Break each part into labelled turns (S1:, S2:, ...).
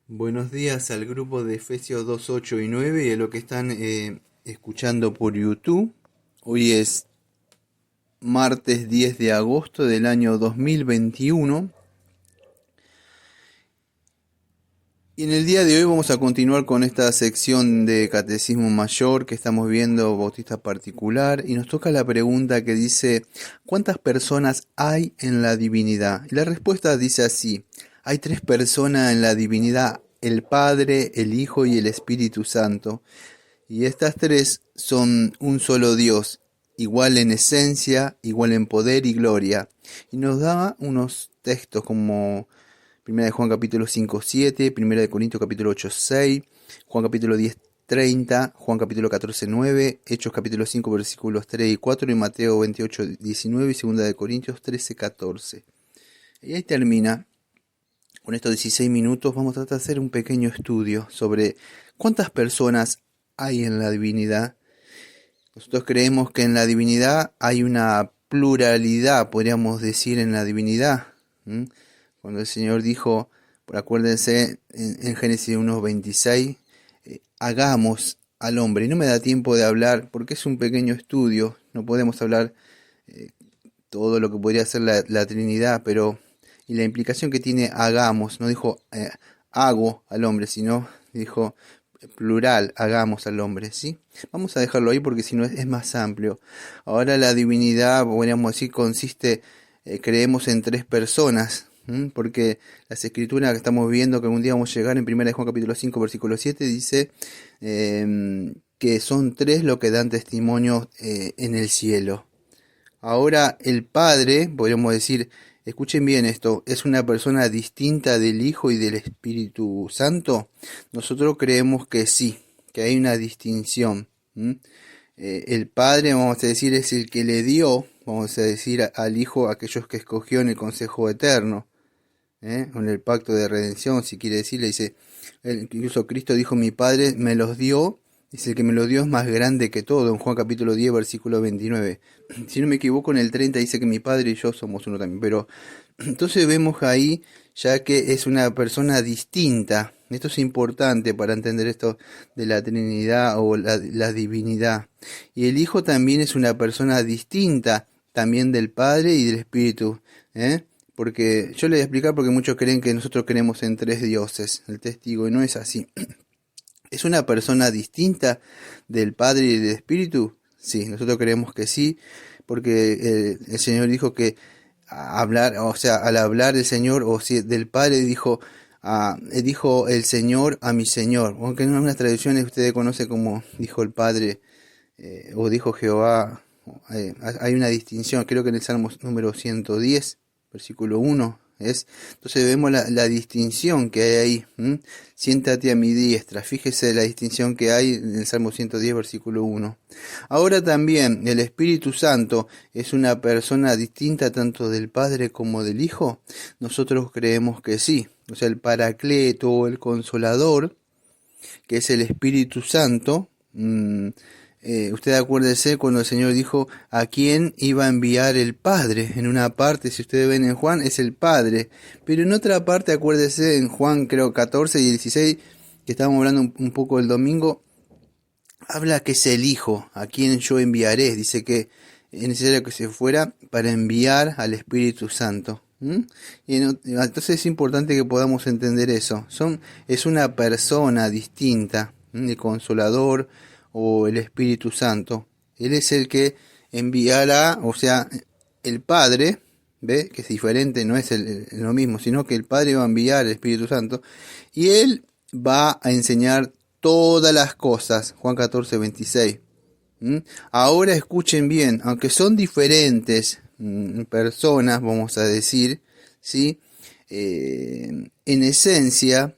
S1: Buenos días al grupo de Efesios 2, 8 y 9 y a lo que están escuchando por YouTube. Hoy es martes 10 de agosto del año 2021 y en el día de hoy vamos a continuar con esta sección de Catecismo Mayor que estamos viendo Bautista Particular y nos toca la pregunta que dice ¿cuántas personas hay en la divinidad? Y la respuesta dice así: hay tres personas en la divinidad, el Padre, el Hijo y el Espíritu Santo. Y estas tres son un solo Dios, igual en esencia, igual en poder y gloria. Y nos da unos textos como 1 de Juan capítulo 5, 7, 1 de Corintios capítulo 8, 6, Juan capítulo 10, 30, Juan capítulo 14, 9, Hechos capítulo 5 versículos 3 y 4 y Mateo 28, 19 y 2 de Corintios 13, 14. Y ahí termina. Con estos 16 minutos vamos a tratar de hacer un pequeño estudio sobre cuántas personas hay en la divinidad. Nosotros creemos que en la divinidad hay una pluralidad, podríamos decir, en la divinidad. Cuando el Señor dijo, acuérdense en Génesis 1:26, hagamos al hombre. Y no me da tiempo de hablar porque es un pequeño estudio, no podemos hablar todo lo que podría ser la Trinidad, pero y la implicación que tiene hagamos, no dijo hago al hombre, sino dijo plural, hagamos al hombre, ¿sí? Vamos a dejarlo ahí porque si no es más amplio. Ahora la divinidad, podríamos decir, consiste, creemos en tres personas, porque las escrituras que estamos viendo, que algún día vamos a llegar en 1 de Juan capítulo 5, versículo 7, dice que son tres los que dan testimonio en el cielo. Ahora el Padre, podríamos decir, escuchen bien esto, es una persona distinta del Hijo y del Espíritu Santo. Nosotros creemos que sí, que hay una distinción. El Padre, vamos a decir, es el que le dio, vamos a decir, al Hijo aquellos que escogió en el consejo eterno, con el pacto de redención, si quiere decir, le dice, incluso Cristo dijo, mi Padre me los dio. Dice, el que me lo dio es más grande que todo, en Juan capítulo 10, versículo 29. Si no me equivoco, en el 30 dice que mi padre y yo somos uno también. Pero entonces vemos ahí ya que es una persona distinta. Esto es importante para entender esto de la Trinidad o la divinidad. Y el Hijo también es una persona distinta, también del Padre y del Espíritu. Porque yo le voy a explicar porque muchos creen que nosotros creemos en tres dioses, el testigo, y no es así. ¿Es una persona distinta del Padre y del Espíritu? Sí, nosotros creemos que sí, porque el Señor dijo que hablar, o sea, al hablar del Señor o si del Padre dijo el Señor a mi Señor, aunque en unas tradiciones ustedes conocen como dijo el Padre o dijo Jehová, hay una distinción, creo que en el Salmo número 110, versículo 1. Entonces vemos la distinción que hay ahí. Siéntate a mi diestra. Fíjese la distinción que hay en el Salmo 110, versículo 1. Ahora también el Espíritu Santo es una persona distinta tanto del Padre como del Hijo. Nosotros creemos que sí. O sea, el Paracleto, el Consolador, que es el Espíritu Santo. Usted acuérdese cuando el Señor dijo a quién iba a enviar el Padre. En una parte, si ustedes ven en Juan, es el Padre. Pero en otra parte, acuérdese en Juan, creo 14 y 16, que estábamos hablando un poco el domingo, habla que es el Hijo, a quien yo enviaré. Dice que es necesario que se fuera para enviar al Espíritu Santo. Y entonces es importante que podamos entender eso. Es una persona distinta, el Consolador o el Espíritu Santo. Él es el que enviará, o sea, el Padre, ¿ve? Que es diferente, no es lo mismo, sino que el Padre va a enviar al Espíritu Santo y Él va a enseñar todas las cosas. Juan 14, 26. Ahora escuchen bien, aunque son diferentes personas, vamos a decir, ¿sí? En esencia,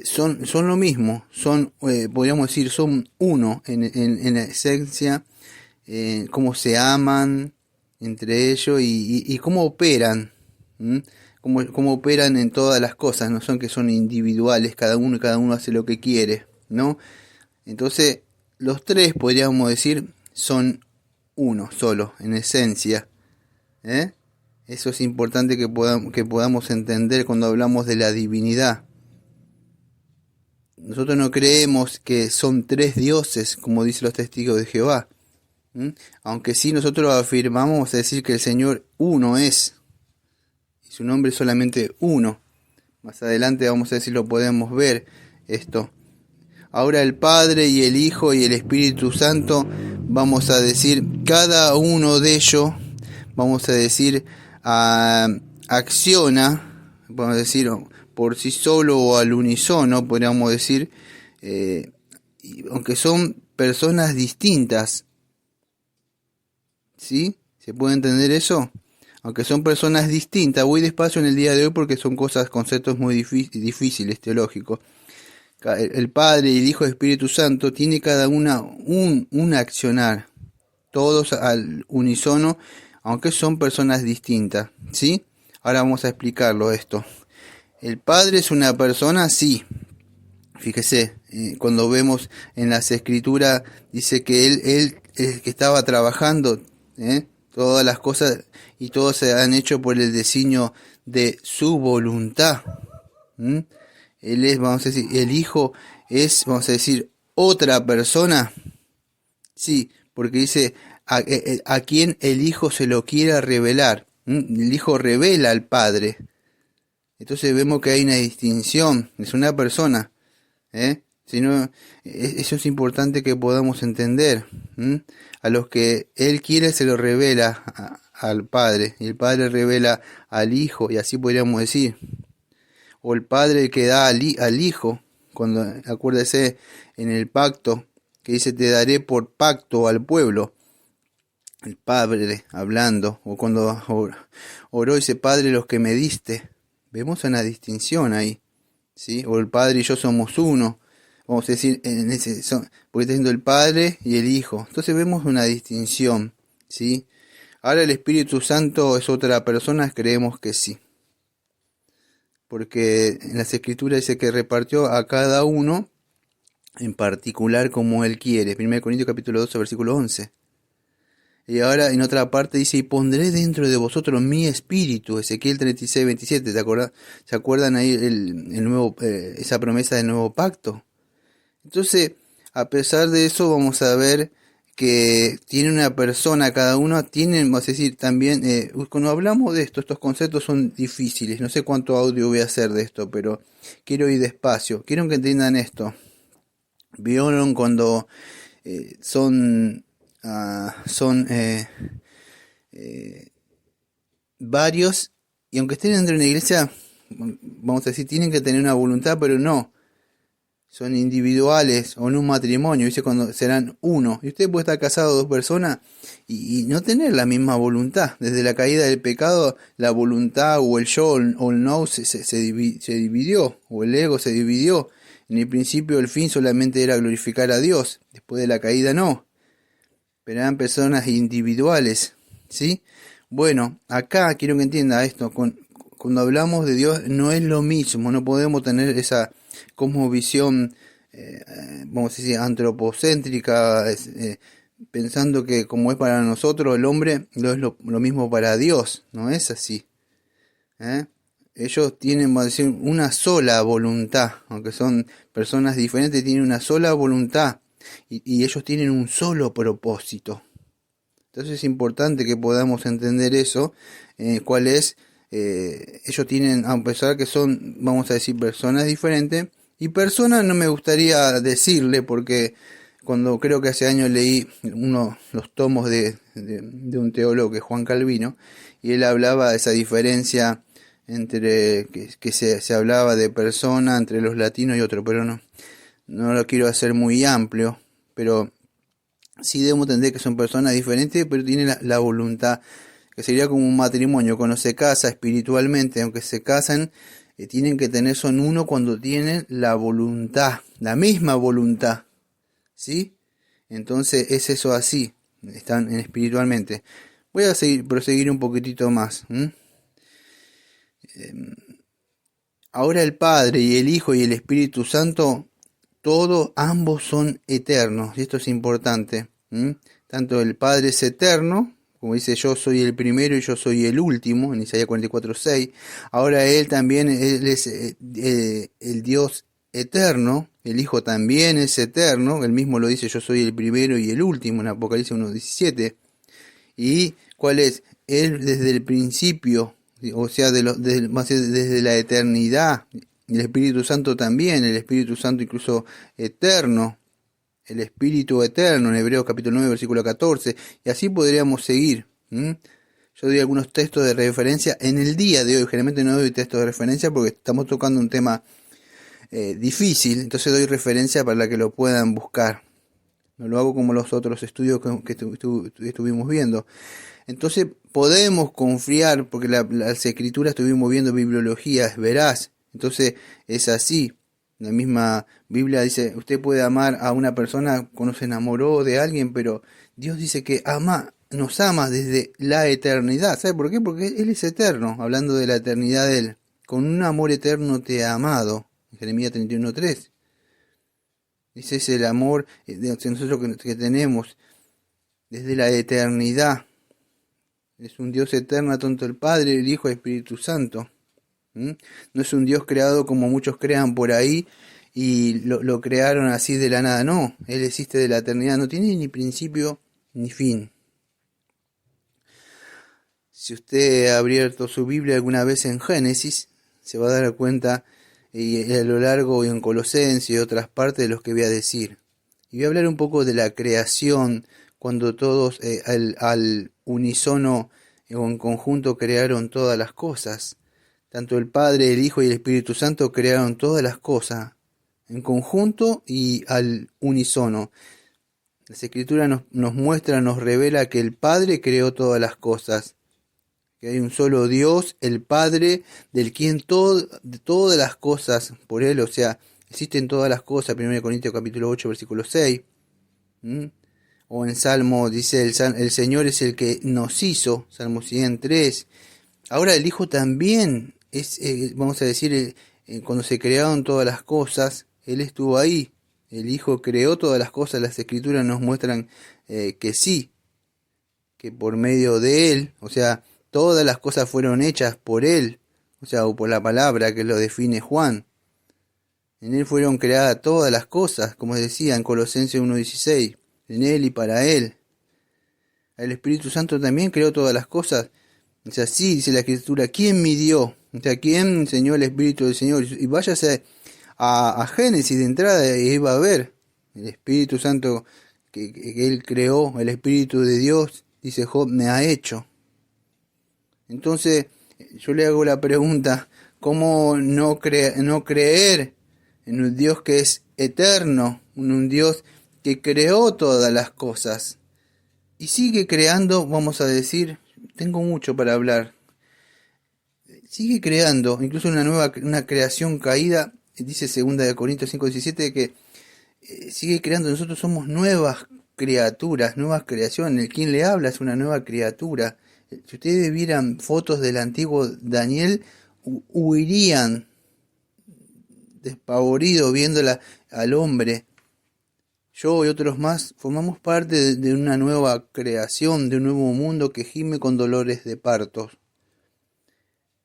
S1: son lo mismo, podríamos decir, son uno en la esencia, cómo se aman entre ellos y cómo operan, cómo operan en todas las cosas, no son que son individuales, cada uno hace lo que quiere, ¿no? Entonces, los tres, podríamos decir, son uno solo, en esencia, ¿eh? Eso es importante que podamos entender cuando hablamos de la divinidad. Nosotros no creemos que son tres dioses, como dicen los testigos de Jehová. Aunque sí nosotros afirmamos, decir que el Señor uno es, y su nombre es solamente uno. Más adelante vamos a ver si lo podemos ver esto. Ahora el Padre y el Hijo y el Espíritu Santo, vamos a decir, cada uno de ellos, vamos a decir, acciona, vamos a decir, por sí solo o al unísono, podríamos decir, aunque son personas distintas. ¿Sí? ¿Se puede entender eso? Aunque son personas distintas, voy despacio en el día de hoy porque son conceptos muy difíciles teológicos. El Padre y el Hijo y el Espíritu Santo tiene cada una un accionar, todos al unísono, aunque son personas distintas, ¿sí? Ahora vamos a explicarlo esto. ¿El Padre es una persona? Sí. Fíjese, cuando vemos en las Escrituras, dice que él que estaba trabajando, todas las cosas y todo se han hecho por el designio de su voluntad. Él es, vamos a decir, el Hijo es, vamos a decir, otra persona. Sí, porque dice a quien el Hijo se lo quiera revelar. El Hijo revela al Padre. Entonces vemos que hay una distinción, es una persona. Eso es importante que podamos entender. A los que Él quiere se lo revela al Padre, y el Padre revela al Hijo, y así podríamos decir. O el Padre que da al Hijo, cuando acuérdese en el pacto, que dice te daré por pacto al pueblo. El Padre hablando, o cuando oró dice Padre los que me diste. Vemos una distinción ahí. ¿Sí? O el Padre y yo somos uno, vamos a decir, porque está diciendo el Padre y el Hijo. Entonces vemos una distinción, ¿sí? Ahora el Espíritu Santo es otra persona, creemos que sí. Porque en las Escrituras dice que repartió a cada uno en particular como Él quiere. 1 Corintios capítulo 12, versículo 11. Y ahora en otra parte dice, y pondré dentro de vosotros mi espíritu, Ezequiel 36, 27, ¿se acuerdan ahí el nuevo, esa promesa del nuevo pacto? Entonces, a pesar de eso, vamos a ver que tiene una persona, cada uno tiene, vamos a decir, también, cuando hablamos de esto, estos conceptos son difíciles, no sé cuánto audio voy a hacer de esto, pero quiero ir despacio, quiero que entiendan esto. Vieron cuando son varios, y aunque estén dentro de una iglesia, vamos a decir, tienen que tener una voluntad, pero no, son individuales, o en un matrimonio, dice cuando serán uno, y usted puede estar casado dos personas y no tener la misma voluntad. Desde la caída del pecado, la voluntad o el yo o el no se dividió, o el ego se dividió. En el principio el fin solamente era glorificar a Dios, después de la caída no. Pero eran personas individuales, ¿sí? Bueno, acá quiero que entienda esto, cuando hablamos de Dios no es lo mismo, no podemos tener esa cosmovisión, vamos a decir, antropocéntrica, pensando que como es para nosotros el hombre, no es lo mismo para Dios, no es así. Ellos tienen, vamos a decir, una sola voluntad, aunque son personas diferentes, tienen una sola voluntad. Y ellos tienen un solo propósito. Entonces es importante que podamos entender eso, cuál es, ellos tienen, a pesar que son, vamos a decir, personas diferentes, y personas no me gustaría decirle, porque cuando creo que hace años leí los tomos de un teólogo que es Juan Calvino, y él hablaba de esa diferencia entre, que se hablaba de persona entre los latinos y otros, pero no lo quiero hacer muy amplio, pero sí debemos entender que son personas diferentes, pero tienen la voluntad, que sería como un matrimonio. Cuando se casa espiritualmente, aunque se casan, tienen que tener, son uno cuando tienen la voluntad, la misma voluntad, ¿sí? Entonces es eso así, están espiritualmente. Voy a proseguir un poquitito más. Ahora el Padre y el Hijo y el Espíritu Santo, ambos son eternos, y esto es importante. Tanto el Padre es eterno, como dice, yo soy el primero y yo soy el último, en Isaías 44:6. Ahora Él también, Él es el Dios eterno, el Hijo también es eterno, Él mismo lo dice, yo soy el primero y el último, en Apocalipsis 1:17. ¿Y cuál es? Él desde el principio, o sea, desde la eternidad, el Espíritu Santo también, el Espíritu Santo incluso eterno, el Espíritu eterno, en Hebreos capítulo 9, versículo 14, y así podríamos seguir. Yo doy algunos textos de referencia en el día de hoy, generalmente no doy textos de referencia porque estamos tocando un tema difícil, entonces doy referencia para que lo puedan buscar. No lo hago como los otros estudios que estuvimos viendo. Entonces podemos confiar, porque las escrituras estuvimos viendo, bibliología es veraz, entonces es así. La misma Biblia dice, usted puede amar a una persona cuando se enamoró de alguien, pero Dios dice que nos ama desde la eternidad. ¿Sabe por qué? Porque Él es eterno, hablando de la eternidad de Él. Con un amor eterno te he amado, en Jeremías 31:3. Ese es el amor de nosotros que tenemos desde la eternidad. Es un Dios eterno, tanto el Padre, el Hijo y el Espíritu Santo. No es un Dios creado como muchos crean por ahí y lo crearon así de la nada. No, Él existe de la eternidad, no tiene ni principio ni fin. Si usted ha abierto su Biblia alguna vez en Génesis, se va a dar cuenta, y a lo largo y en Colosenses y otras partes de los que voy a decir. Y voy a hablar un poco de la creación, cuando todos al unísono o en conjunto crearon todas las cosas. Tanto el Padre, el Hijo y el Espíritu Santo crearon todas las cosas, en conjunto y al unísono. Las Escrituras nos muestra, nos revela que el Padre creó todas las cosas, que hay un solo Dios, el Padre, del quien todas las cosas, por Él, o sea, existen todas las cosas, 1 Corintios capítulo 8, versículo 6. O en Salmo dice, el Señor es el que nos hizo, Salmo 103. Ahora el Hijo también es, vamos a decir, cuando se crearon todas las cosas, Él estuvo ahí. El Hijo creó todas las cosas, las Escrituras nos muestran que sí, que por medio de Él, o sea, todas las cosas fueron hechas por Él, o sea, o por la palabra que lo define Juan. En Él fueron creadas todas las cosas, como decía en Colosenses 1:16, en Él y para Él. El Espíritu Santo también creó todas las cosas. O sea, sí, dice la Escritura, ¿quién midió? O sea, ¿quién enseñó el Espíritu del Señor? Y váyase a Génesis de entrada y ahí va a ver el Espíritu Santo que Él creó, el Espíritu de Dios, dice Job, me ha hecho. Entonces, yo le hago la pregunta, ¿cómo no creer en un Dios que es eterno, en un Dios que creó todas las cosas? Y sigue creando, vamos a decir, tengo mucho para hablar. Sigue creando, incluso una creación caída, dice 2 Corintios 5:17, que sigue creando, nosotros somos nuevas criaturas, nuevas creaciones. Quien le habla es una nueva criatura. Si ustedes vieran fotos del antiguo Daniel, huirían despavoridos viéndola al hombre. Yo y otros más formamos parte de una nueva creación, de un nuevo mundo que gime con dolores de partos.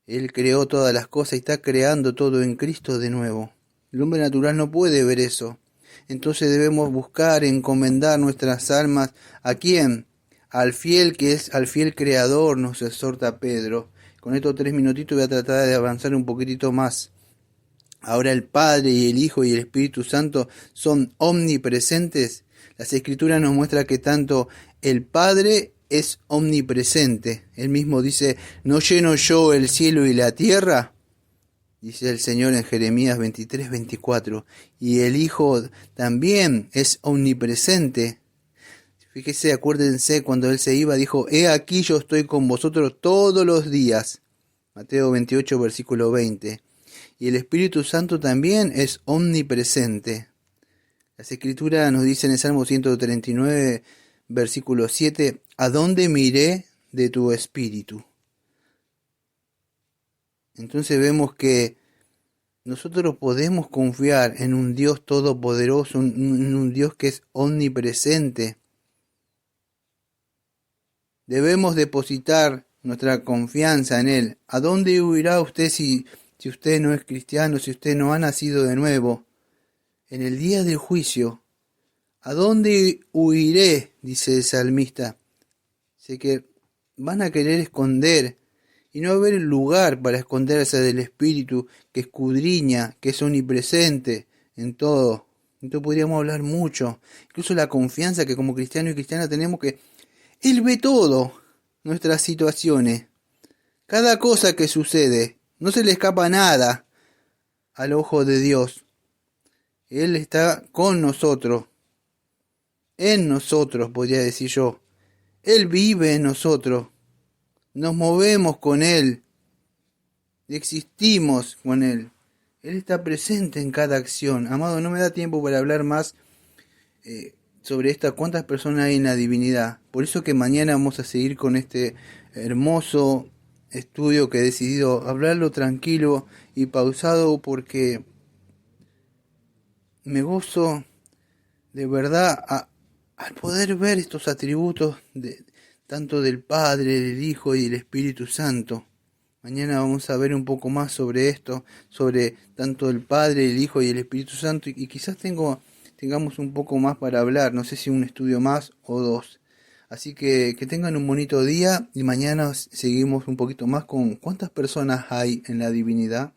S1: Él creó todas las cosas y está creando todo en Cristo de nuevo. El hombre natural no puede ver eso. Entonces debemos buscar, encomendar nuestras almas. ¿A quién? Al fiel al fiel creador, nos exhorta Pedro. Con estos 3 minutitos voy a tratar de avanzar un poquitito más. Ahora el Padre y el Hijo y el Espíritu Santo son omnipresentes. Las Escrituras nos muestran que tanto el Padre es omnipresente. Él mismo dice, ¿no lleno yo el cielo y la tierra? Dice el Señor en Jeremías 23:24. Y el Hijo también es omnipresente. Fíjese, acuérdense, cuando Él se iba, dijo, he aquí yo estoy con vosotros todos los días. Mateo 28, versículo 20. Y el Espíritu Santo también es omnipresente. Las Escrituras nos dicen en el Salmo 139, versículo 7, ¿a dónde miré de tu Espíritu? Entonces vemos que nosotros podemos confiar en un Dios todopoderoso, en un Dios que es omnipresente. Debemos depositar nuestra confianza en Él. ¿A dónde huirá usted si usted no es cristiano, si usted no ha nacido de nuevo? En el día del juicio, ¿a dónde huiré? Dice el salmista. Sé que van a querer esconder y no va a haber lugar para esconderse del Espíritu que escudriña, que es omnipresente en todo. Entonces podríamos hablar mucho, incluso la confianza que como cristiano y cristiana tenemos que Él ve todo, nuestras situaciones, cada cosa que sucede, no se le escapa nada al ojo de Dios. Él está con nosotros, en nosotros, podría decir yo. Él vive en nosotros, nos movemos con Él, existimos con Él. Él está presente en cada acción. Amado, no me da tiempo para hablar más sobre cuántas personas hay en la divinidad. Por eso que mañana vamos a seguir con este hermoso estudio que he decidido hablarlo tranquilo y pausado porque me gozo de verdad al poder ver estos atributos tanto del Padre, del Hijo y del Espíritu Santo. Mañana vamos a ver un poco más sobre esto, sobre tanto el Padre, el Hijo y el Espíritu Santo, y quizás tengamos un poco más para hablar, no sé si un estudio más o dos. Así que tengan un bonito día y mañana seguimos un poquito más con cuántas personas hay en la divinidad.